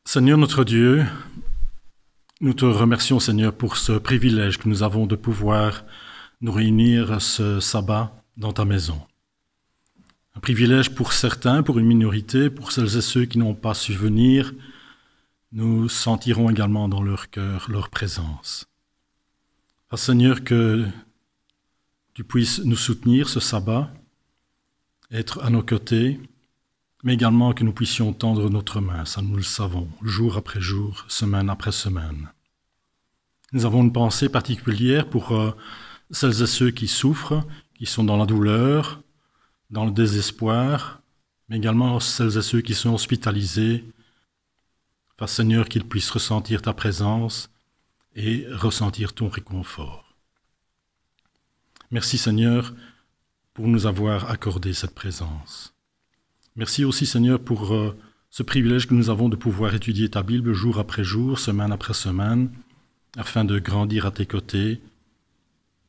Seigneur notre Dieu, nous te remercions, Seigneur, pour ce privilège que nous avons de pouvoir nous réunir ce sabbat dans ta maison. Un privilège pour certains, pour une minorité, pour celles et ceux qui n'ont pas su venir, nous sentirons également dans leur cœur leur présence. Seigneur, que tu puisses nous soutenir ce sabbat, être à nos côtés, mais également que nous puissions tendre notre main, ça nous le savons, jour après jour, semaine après semaine. Nous avons une pensée particulière pour celles et ceux qui souffrent, qui sont dans la douleur, dans le désespoir, mais également celles et ceux qui sont hospitalisés. Seigneur, qu'ils puissent ressentir ta présence et ressentir ton réconfort. Merci, Seigneur, pour nous avoir accordé cette présence. Merci aussi, Seigneur, pour ce privilège que nous avons de pouvoir étudier ta Bible jour après jour, semaine après semaine, afin de grandir à tes côtés,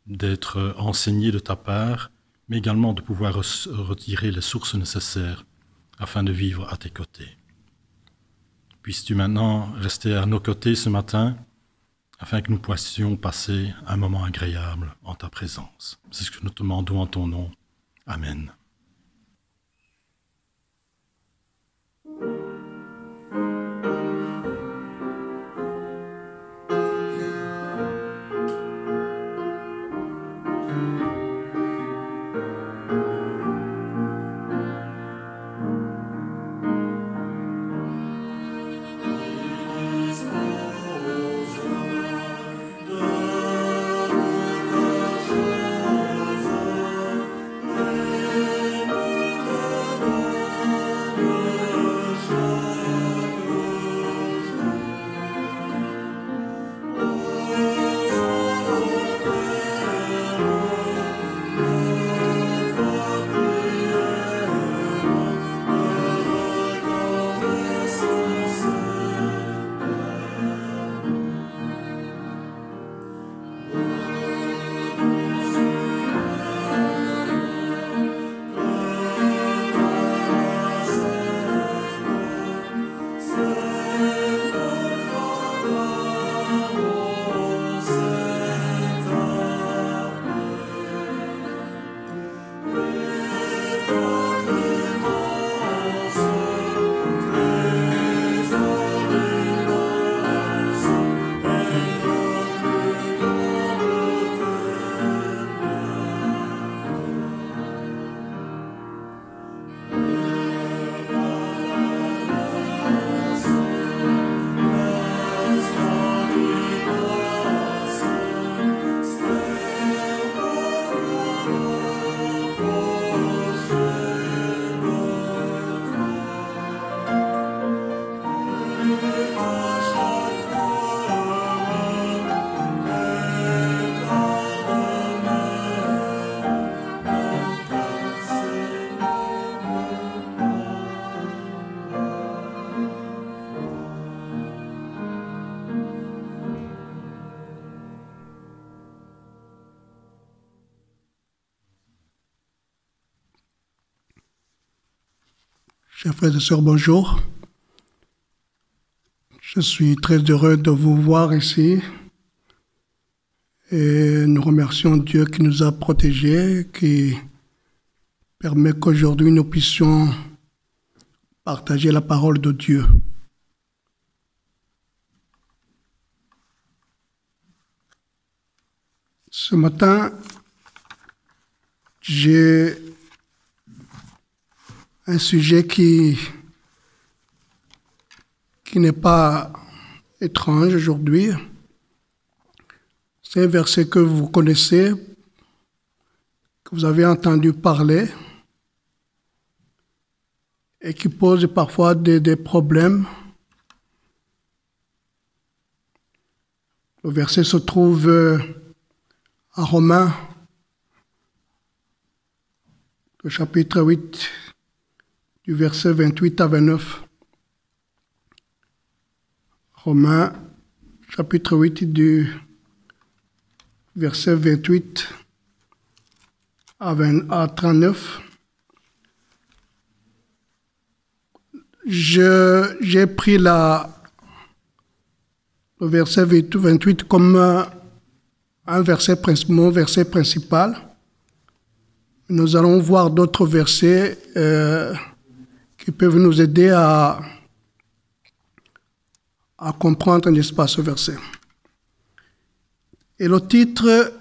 d'être enseigné de ta part, mais également de pouvoir retirer les sources nécessaires afin de vivre à tes côtés. Puisses-tu maintenant rester à nos côtés ce matin, afin que nous puissions passer un moment agréable en ta présence. C'est ce que nous te demandons en ton nom. Amen. Chers frères et sœurs, bonjour. Je suis très heureux de vous voir ici et nous remercions Dieu qui nous a protégés, qui permet qu'aujourd'hui nous puissions partager la parole de Dieu. Ce matin, j'ai un sujet qui n'est pas étrange aujourd'hui. C'est un verset que vous connaissez, que vous avez entendu parler et qui pose parfois des problèmes. Le verset se trouve à Romains, le chapitre 8, du verset 28 à 29. Romains, chapitre 8, du verset 28 à 39. J'ai pris la le verset 28 comme mon verset principal. Nous allons voir d'autres versets qui peuvent nous aider à comprendre, n'est-ce pas, ce verset. Et le titre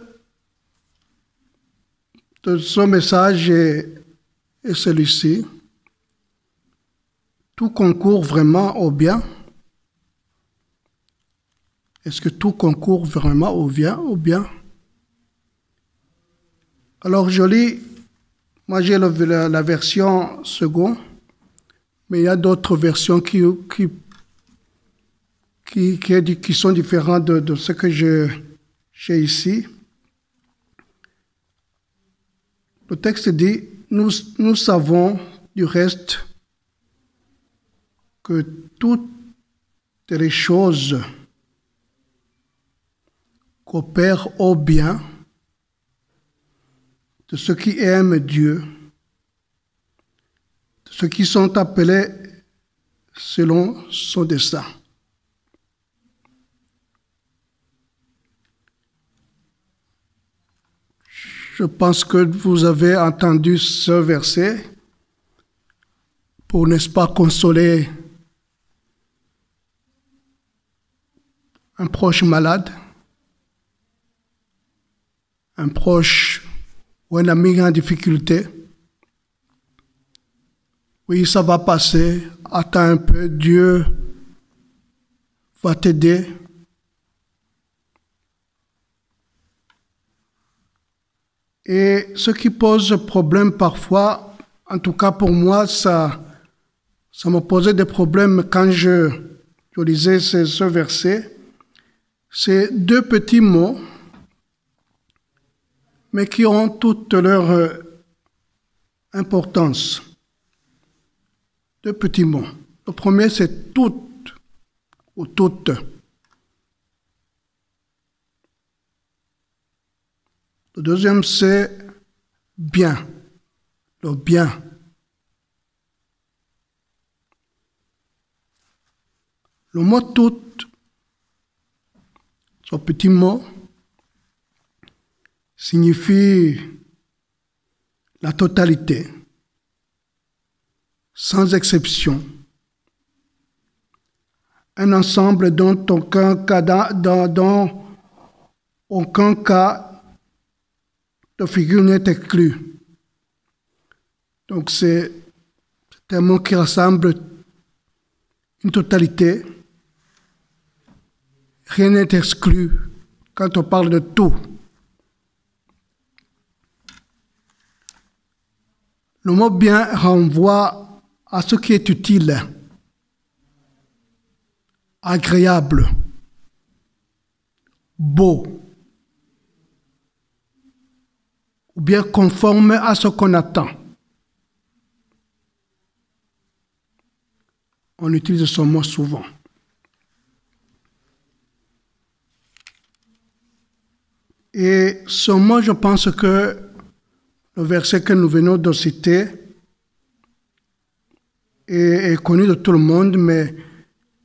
de ce message est celui-ci. Tout concourt vraiment au bien? Est-ce que tout concourt vraiment au bien? Alors je lis, moi j'ai la version seconde, mais il y a d'autres versions qui sont différentes de ce que j'ai ici. Le texte dit, nous savons du reste que toutes les choses coopèrent au bien de ceux qui aiment Dieu, de ceux qui sont appelés selon son dessein. Je pense que vous avez entendu ce verset pour, n'est-ce pas, consoler un proche malade, un proche ou un ami en difficulté. Oui, ça va passer, attends un peu, Dieu va t'aider. Et ce qui pose problème parfois, en tout cas pour moi, ça me posait des problèmes quand je lisais ce verset. C'est deux petits mots, mais qui ont toute leur importance. Deux petits mots. Le premier, c'est toutes ou toutes. Le deuxième, c'est bien, le bien. Le mot tout, ce petit mot, signifie la totalité, sans exception. Un ensemble dont aucun cas de figure n'est exclu. Donc c'est un mot qui rassemble une totalité. Rien n'est exclu quand on parle de tout. Le mot bien renvoie à ce qui est utile, agréable, beau, ou bien conforme à ce qu'on attend. On utilise ce mot souvent. Et ce mot, je pense que le verset que nous venons de citer est connu de tout le monde, mais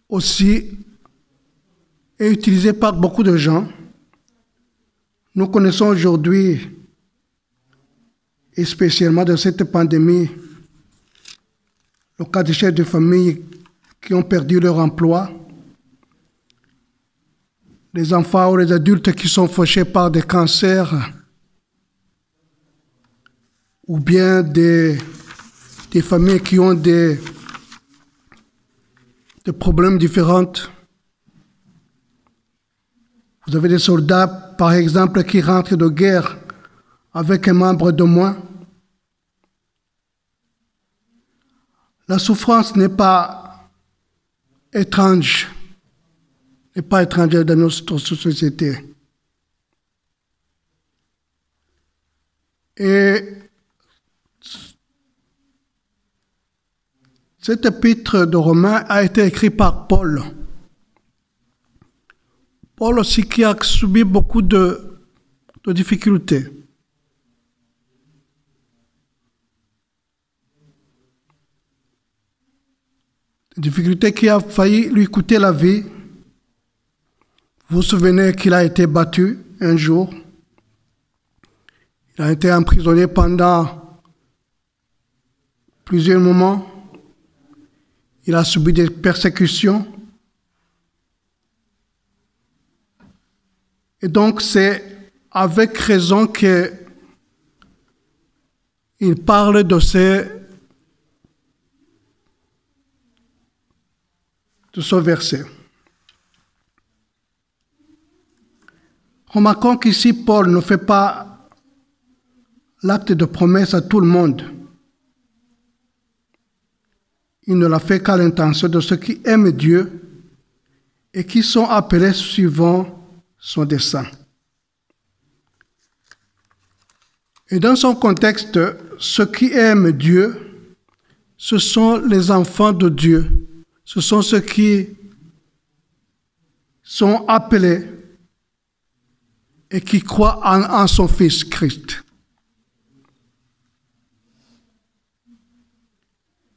aussi est utilisé par beaucoup de gens. Nous connaissons aujourd'hui, et spécialement dans cette pandémie, le cas des chefs de famille qui ont perdu leur emploi, les enfants ou les adultes qui sont fauchés par des cancers, ou bien des familles qui ont des problèmes différents. Vous avez des soldats, par exemple, qui rentrent de guerre avec un membre de moins. La souffrance n'est pas étrange, n'est pas étrangère dans notre société. Et cet épître de Romains a été écrit par Paul. Paul aussi qui a subi beaucoup de difficultés. Des difficultés qui a failli lui coûter la vie. Vous vous souvenez qu'il a été battu un jour. Il a été emprisonné pendant plusieurs moments. Il a subi des persécutions. Et donc, c'est avec raison qu'il parle de ce verset. Remarquons qu'ici, Paul ne fait pas l'acte de promesse à tout le monde. Il ne l'a fait qu'à l'intention de ceux qui aiment Dieu et qui sont appelés suivant son dessein. Et dans son contexte, ceux qui aiment Dieu, ce sont les enfants de Dieu. Ce sont ceux qui sont appelés et qui croient en son Fils Christ.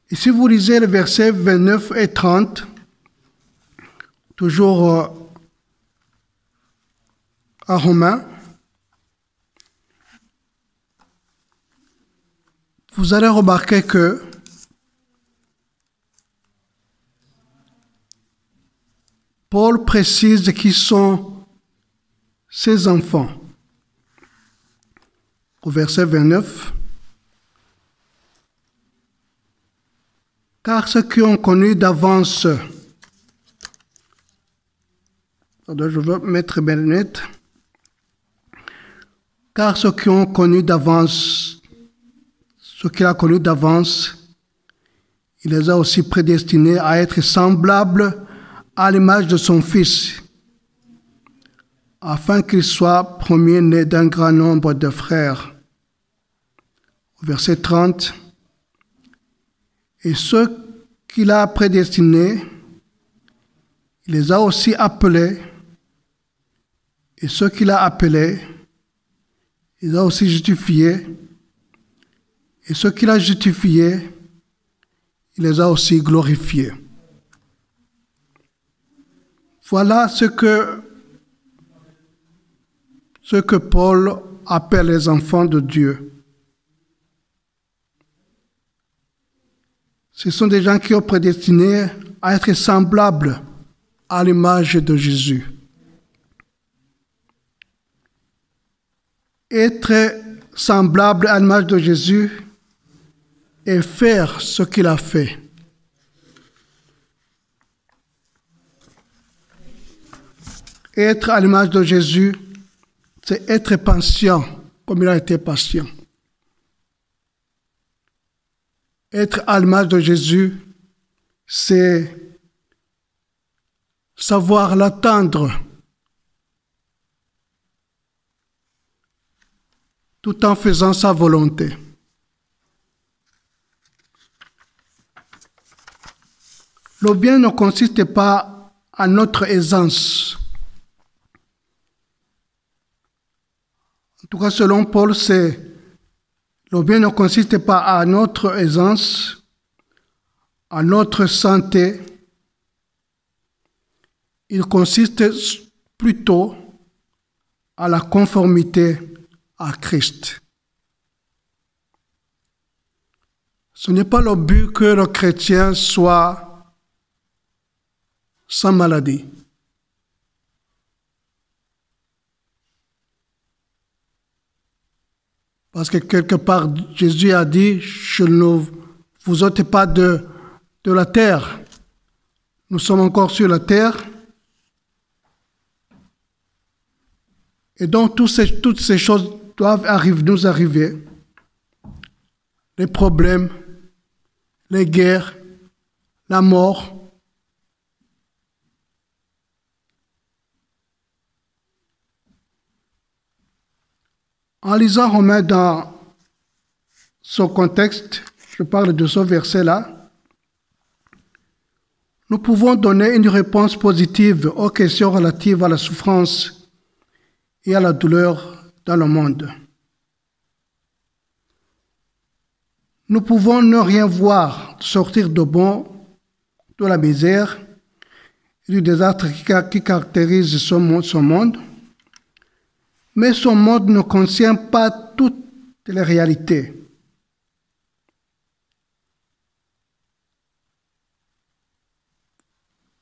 Et si vous lisez les versets 29 et 30, toujours à Romains, vous allez remarquer que Paul précise qui sont ses enfants. Au verset 29, car ceux qui ont connu d'avance, je veux mettre mes lunettes, car ceux qui ont connu d'avance, ce qu'il a connu d'avance, il les a aussi prédestinés à être semblables à l'image de son Fils, afin qu'il soit premier-né d'un grand nombre de frères. Au verset 30, et ceux qu'il a prédestinés, il les a aussi appelés, et ceux qu'il a appelés, il les a aussi justifiés, et ceux qu'il a justifiés, il les a aussi glorifiés. Voilà ce que Paul appelle les enfants de Dieu. Ce sont des gens qui sont prédestinés à être semblables à l'image de Jésus. Être semblable à l'image de Jésus et faire ce qu'il a fait. Être à l'image de Jésus, c'est être patient, comme il a été patient. Être à l'image de Jésus, c'est savoir l'attendre, tout en faisant sa volonté. Le bien ne consiste pas à notre aisance. En tout cas, selon Paul, le bien ne consiste pas à notre aisance, à notre santé. Il consiste plutôt à la conformité à Christ. Ce n'est pas le but que le chrétien soit sans maladie. Parce que quelque part, Jésus a dit, je ne vous ôte pas de la terre. Nous sommes encore sur la terre. Et donc, toutes ces choses doivent nous arriver. Les problèmes, les guerres, la mort. En lisant Romains dans son contexte, je parle de ce verset-là, nous pouvons donner une réponse positive aux questions relatives à la souffrance et à la douleur dans le monde. Nous pouvons ne rien voir sortir de bon de la misère et du désastre qui caractérise son monde, mais son monde ne contient pas toutes les réalités.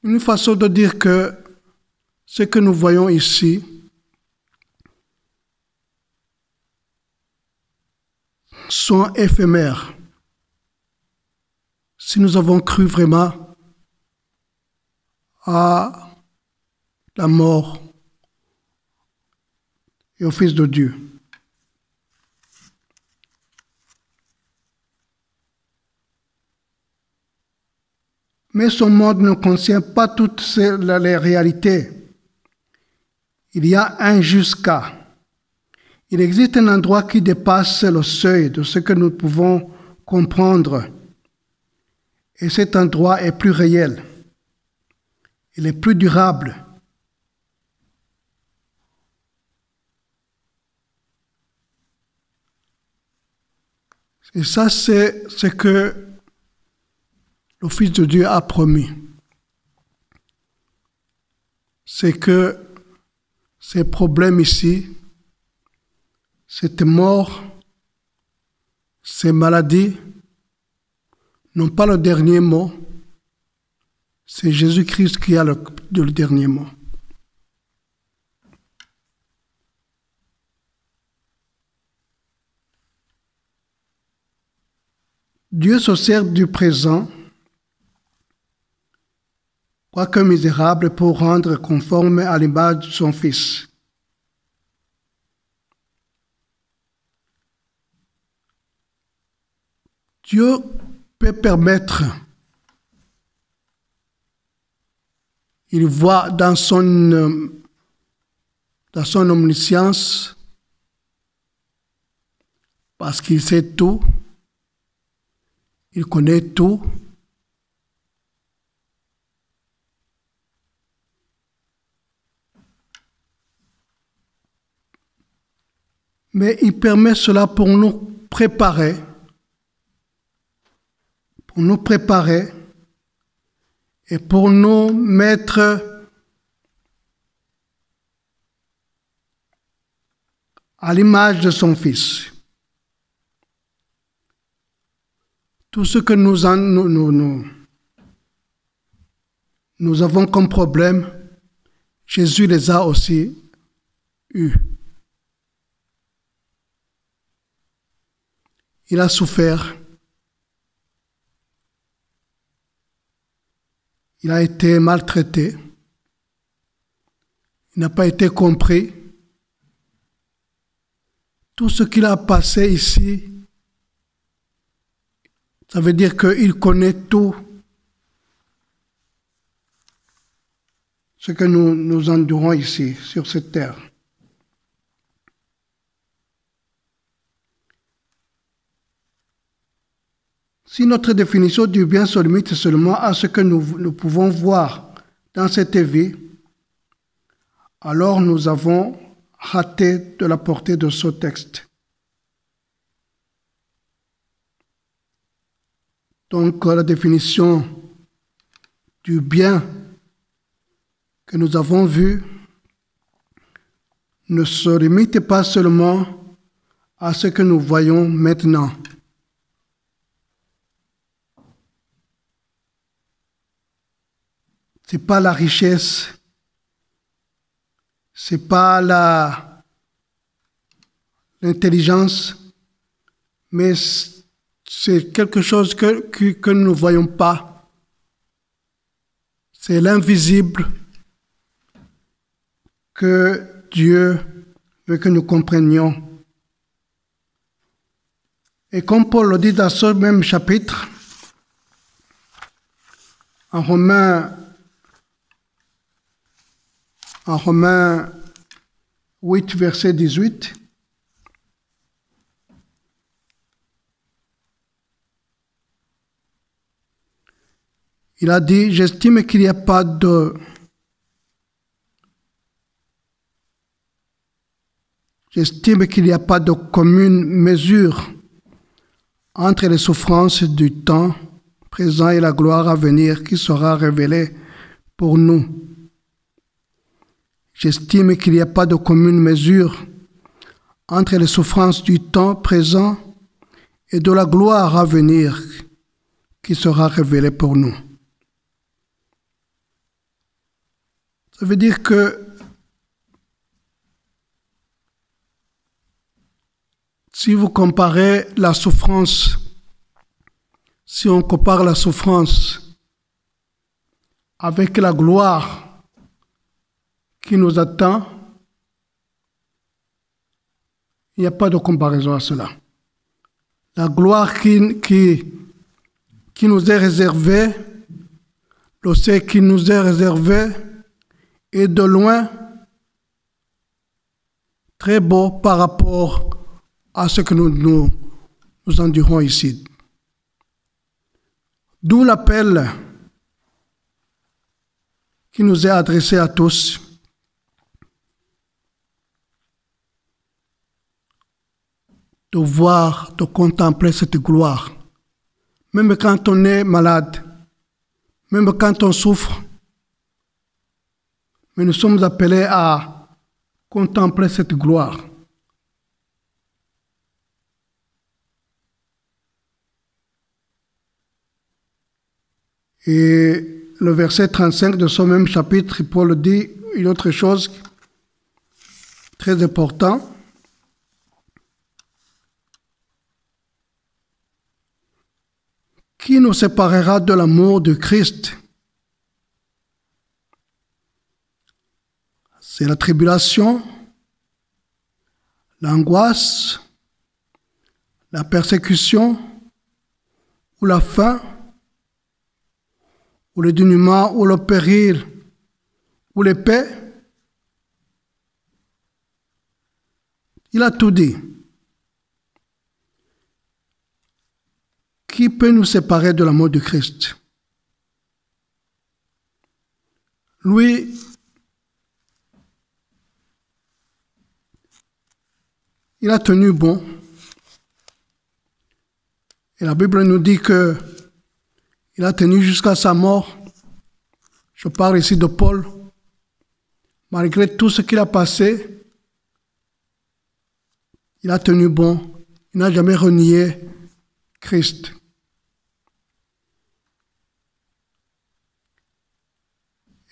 Une façon de dire que ce que nous voyons ici sont éphémères. Si nous avons cru vraiment à la mort et au Fils de Dieu. Mais son monde ne contient pas toutes les réalités. Il y a un jusqu'à. Il existe un endroit qui dépasse le seuil de ce que nous pouvons comprendre. Et cet endroit est plus réel. Il est plus durable. Et ça, c'est ce que le Fils de Dieu a promis. C'est que ces problèmes ici, cette mort, ces maladies, n'ont pas le dernier mot. C'est Jésus-Christ qui a le dernier mot. Dieu se sert du présent, quoique misérable, pour rendre conforme à l'image de son Fils. Dieu peut permettre, il voit dans son omniscience, parce qu'il sait tout, il connaît tout, mais il permet cela pour nous préparer et pour nous mettre à l'image de son Fils. Tout ce que nous avons comme problème, Jésus les a aussi eus. Il a souffert. Il a été maltraité. Il n'a pas été compris. Tout ce qu'il a passé ici, ça veut dire qu'il connaît tout ce que nous endurons ici, sur cette terre. Si notre définition du bien se limite seulement à ce que nous pouvons voir dans cette vie, alors nous avons raté de la portée de ce texte. Donc la définition du bien que nous avons vu ne se limite pas seulement à ce que nous voyons maintenant. Ce n'est pas la richesse, ce n'est pas l'intelligence, mais c'est quelque chose que nous ne voyons pas. C'est l'invisible que Dieu veut que nous comprenions. Et comme Paul le dit dans ce même chapitre, en Romains 8, verset 18, il a dit, j'estime qu'il n'y a pas de commune mesure entre les souffrances du temps présent et la gloire à venir qui sera révélée pour nous. J'estime qu'il n'y a pas de commune mesure entre les souffrances du temps présent et de la gloire à venir qui sera révélée pour nous. Ça veut dire que si vous comparez la souffrance, si on compare la souffrance avec la gloire qui nous attend, il n'y a pas de comparaison à cela. La gloire qui nous est réservée, le ciel qui nous est réservé, est de loin très beau par rapport à ce que nous endurons ici. D'où l'appel qui nous est adressé à tous. De voir, de contempler cette gloire. Même quand on est malade, même quand on souffre, mais nous sommes appelés à contempler cette gloire. Et le verset 35 de ce même chapitre, Paul dit une autre chose très importante. Qui nous séparera de l'amour de Christ? C'est la tribulation, l'angoisse, la persécution, ou la faim, ou le dénuement, ou le péril, ou l'épée. Il a tout dit. Qui peut nous séparer de l'amour de Christ? Lui, il a tenu bon. Et la Bible nous dit que il a tenu jusqu'à sa mort. Je parle ici de Paul. Malgré tout ce qu'il a passé, il a tenu bon. Il n'a jamais renié Christ.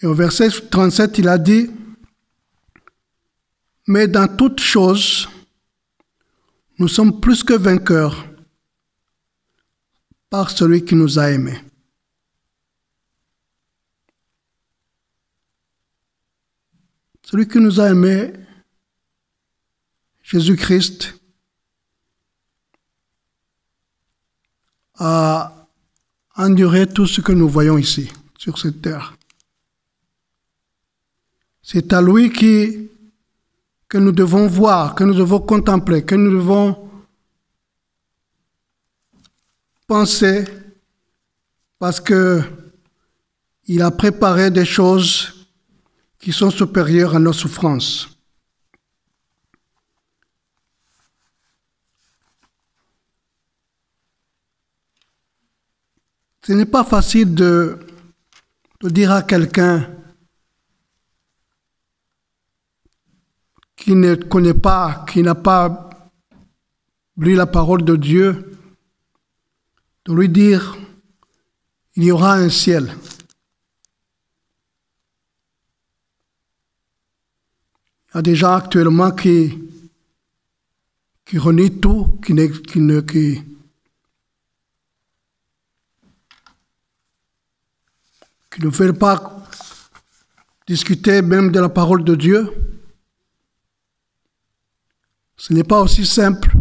Et au verset 37, il a dit, « Mais dans toutes choses, nous sommes plus que vainqueurs par celui qui nous a aimés. » Celui qui nous a aimés, Jésus-Christ, a enduré tout ce que nous voyons ici, sur cette terre. C'est à lui que nous devons voir, que nous devons contempler, que nous devons penser, parce que il a préparé des choses qui sont supérieures à nos souffrances. Ce n'est pas facile de dire à quelqu'un qui ne connaît pas, qui n'a pas lu la parole de Dieu, de lui dire, il y aura un ciel. Il y a des gens actuellement qui renient tout, qui ne veulent pas discuter même de la parole de Dieu. Ce n'est pas aussi simple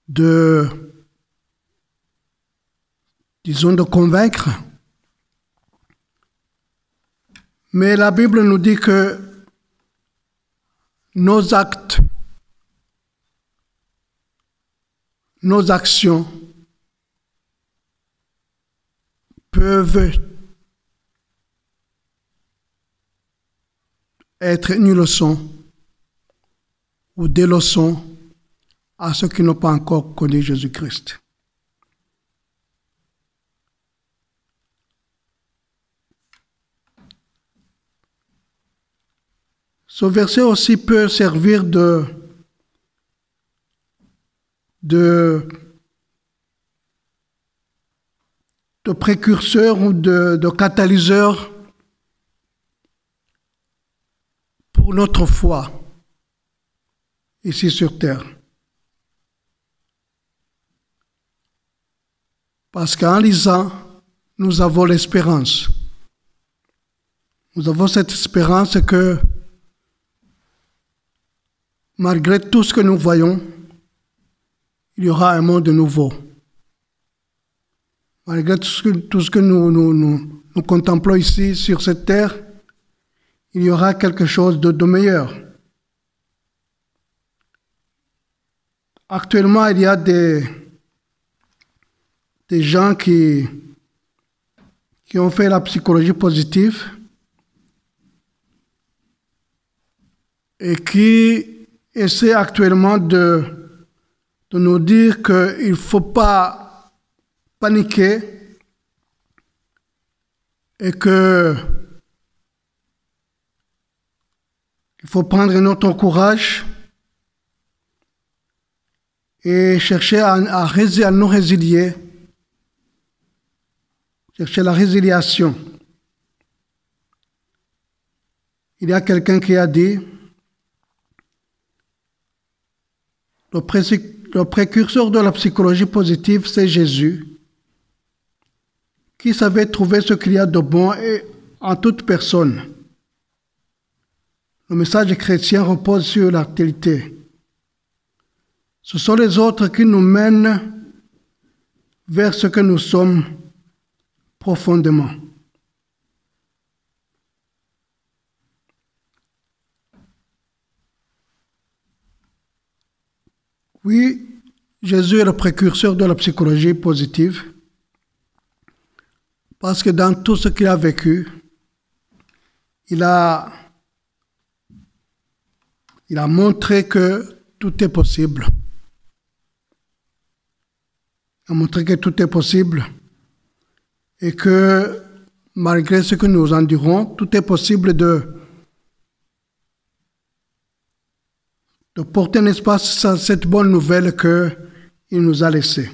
de convaincre. Mais la Bible nous dit que nos actes, nos actions peuvent être une leçon ou des leçons à ceux qui n'ont pas encore connu Jésus-Christ. Ce verset aussi peut servir de précurseur ou de catalyseur pour notre foi ici sur terre. Parce qu'en lisant, nous avons l'espérance. Nous avons cette espérance que malgré tout ce que nous voyons, il y aura un monde nouveau. Malgré tout ce que nous contemplons ici sur cette terre, il y aura quelque chose de meilleur. Actuellement, il y a des gens qui ont fait la psychologie positive et qui essaient actuellement de nous dire qu'il ne faut pas paniquer et qu'il faut prendre notre courage et chercher à nous résilier, chercher la résiliation. Il y a quelqu'un qui a dit, le précurseur de la psychologie positive, c'est Jésus, qui savait trouver ce qu'il y a de bon en toute personne. Le message chrétien repose sur l'altérité. Ce sont les autres qui nous mènent vers ce que nous sommes profondément. Oui, Jésus est le précurseur de la psychologie positive parce que dans tout ce qu'il a vécu, il a montré que tout est possible. Il a montré que tout est possible et que malgré ce que nous endurons, tout est possible de porter, n'est-ce pas, cette bonne nouvelle qu'il nous a laissée.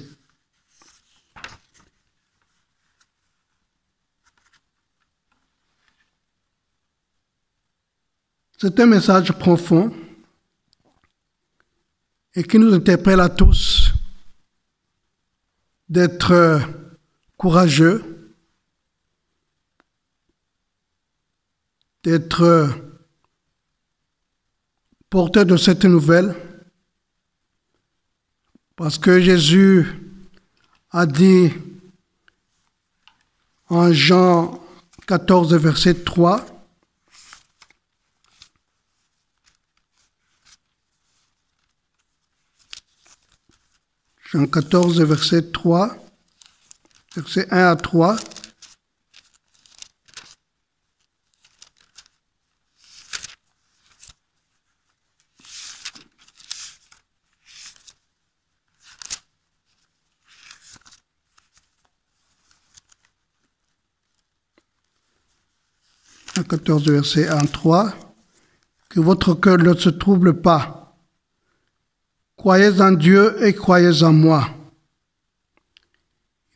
C'est un message profond et qui nous interpelle à tous d'être courageux, d'être porteur de cette nouvelle, parce que Jésus a dit en Jean 14, verset 3, Jean 14, verset 3, verset 1 à 3. Jean 14, verset 1 à 3. Que votre cœur ne se trouble pas. Croyez en Dieu et croyez en moi.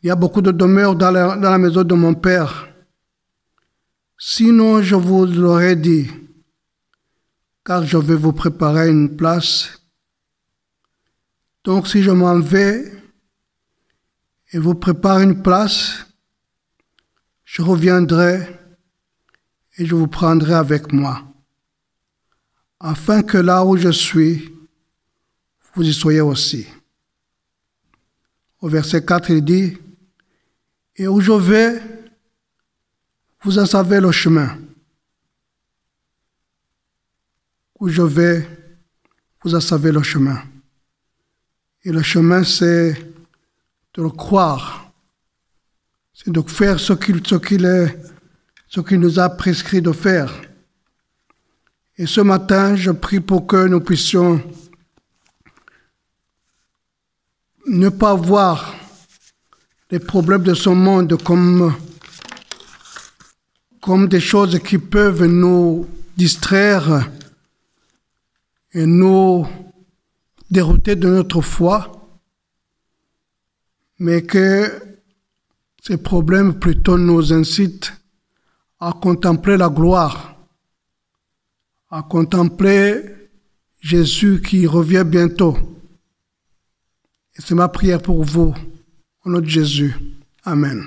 Il y a beaucoup de demeures dans la maison de mon Père. Sinon, je vous l'aurais dit, car je vais vous préparer une place. Donc, si je m'en vais et vous prépare une place, je reviendrai et je vous prendrai avec moi, afin que là où je suis, vous y soyez aussi. Au verset 4, il dit, « Et où je vais, vous en savez le chemin. Où je vais, vous en savez le chemin. » Et le chemin, c'est de le croire. C'est de faire ce qu'il nous a prescrit de faire. Et ce matin, je prie pour que nous puissions ne pas voir les problèmes de ce monde comme des choses qui peuvent nous distraire et nous dérouter de notre foi, mais que ces problèmes plutôt nous incitent à contempler la gloire, à contempler Jésus qui revient bientôt. Et c'est ma prière pour vous, au nom de Jésus. Amen.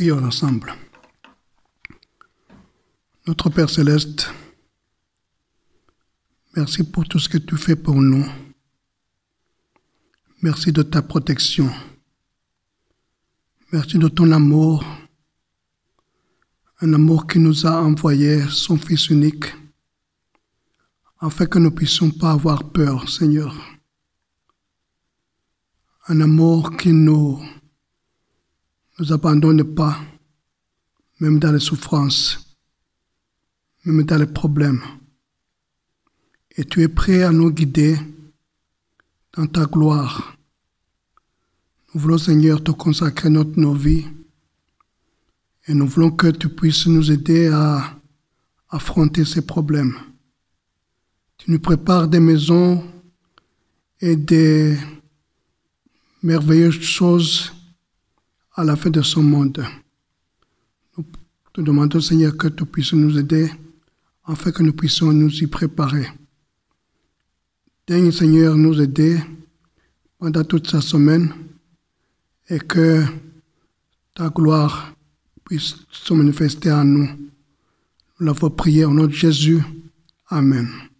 Prions ensemble. Notre Père Céleste, merci pour tout ce que tu fais pour nous. Merci de ta protection. Merci de ton amour. Un amour qui nous a envoyé son Fils unique, afin que nous ne puissions pas avoir peur, Seigneur. Un amour qui nous abandonne pas, même dans les souffrances, même dans les problèmes. Et tu es prêt à nous guider dans ta gloire. Nous voulons, Seigneur, te consacrer nos vies et nous voulons que tu puisses nous aider à affronter ces problèmes. Tu nous prépares des maisons et des merveilleuses choses à la fin de ce monde. Nous te demandons, Seigneur, que tu puisses nous aider afin que nous puissions nous y préparer. Daigne, Seigneur, nous aider pendant toute cette semaine et que ta gloire puisse se manifester en nous. Nous l'avons prié au nom de Jésus. Amen.